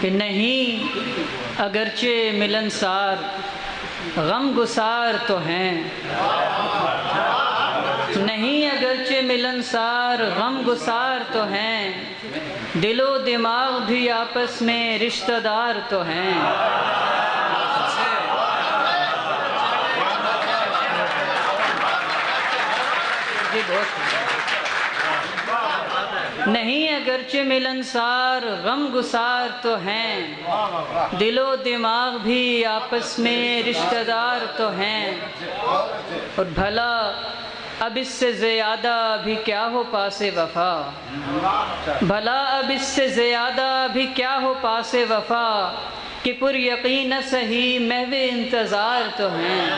کہ نہیں اگرچہ ملنسار غم گسار تو ہیں، نہیں اگرچہ ملنسار غم گسار تو ہیں، دل و دماغ بھی آپس میں رشتہ دار تو ہیں۔ نہیں اگرچہ ملنسار غم گسار تو ہیں، دل و دماغ بھی آپس میں رشتہ دار تو ہیں، اور بھلا اب اس سے زیادہ بھی کیا ہو پاس وفا، بھلا اب اس سے زیادہ بھی کیا ہو پاس وفا، کہ پر یقین صحیح محو انتظار تو ہیں۔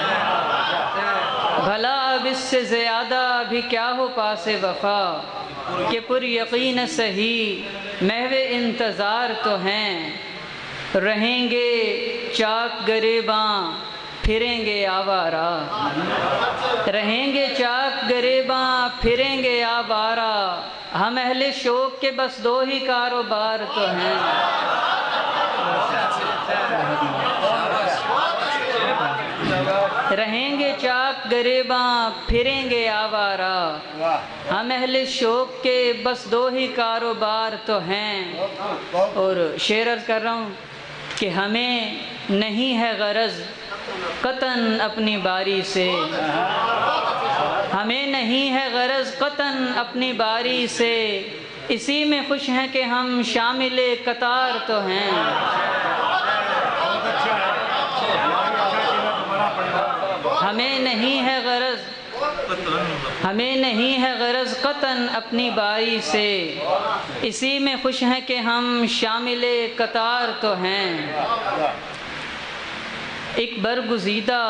بھلا اب اس سے زیادہ بھی کیا ہو پاس وفا، کہ پر یقین صحیح محو انتظار تو ہیں۔ رہیں گے چاک گریباں پھریں گے آوارہ، رہیں گے چاک گریباں پھریں گے آوارہ، ہم اہل شوق کے بس دو ہی کاروبار تو ہیں۔ رہیں گے چاک گریباں پھریں گے آوارہ، ہم اہل شوق کے بس دو ہی کاروبار تو ہیں۔ اور شعر عرض کر رہا ہوں کہ ہمیں نہیں ہے غرض قطعاً اپنی باری سے، ہمیں نہیں ہے غرض قطعاً اپنی باری سے، اسی میں خوش ہیں کہ ہم شامل قطار تو ہیں۔ ہمیں نہیں ہے غرض، ہمیں نہیں ہے غرض قطعاً اپنی باری سے، اسی میں خوش ہیں کہ ہم شامل قطار تو ہیں۔ ایک برگزیدہ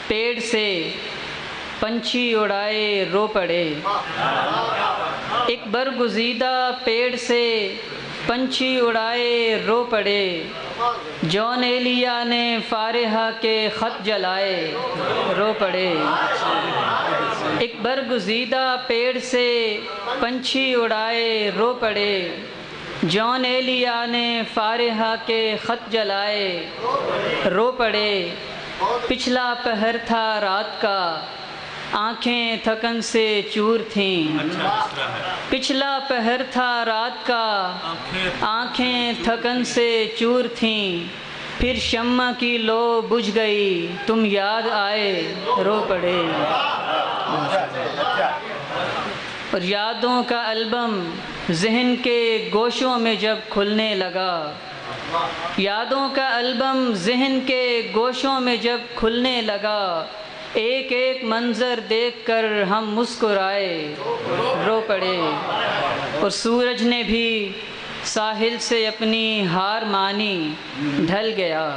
پیڑ سے پنچھی اڑائے رو پڑے، ایک برگزیدہ پیڑ سے پنچھی اڑائے رو پڑے، جون ایلیا نے فارحہ کے خط جلائے رو پڑے۔ ایک برگزیدہ پیڑ سے پنچھی اڑائے رو پڑے، جون ایلیا نے فارحہ کے خط جلائے رو پڑے۔ پچھلا پہر تھا رات کا آنکھیں تھکن سے چور تھیں، پچھلا پہر تھا رات کا آنکھیں تھکن سے چور تھیں، پھر شمع کی لو بجھ گئی تم یاد آئے رو پڑے۔ اور یادوں کا البم ذہن کے گوشوں میں جب کھلنے لگا، یادوں کا البم ذہن کے گوشوں میں جب کھلنے لگا، ایک ایک منظر دیکھ کر ہم مسکرائے رو پڑے۔ اور سورج نے بھی ساحل سے اپنی ہار مانی ڈھل گیا،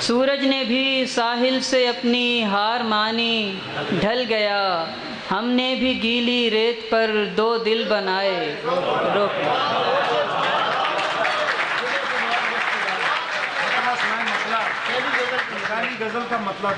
سورج نے بھی ساحل سے اپنی ہار مانی ڈھل گیا، ہم نے بھی گیلی ریت پر دو دل بنائے رو پڑے۔ غزل کا مطلب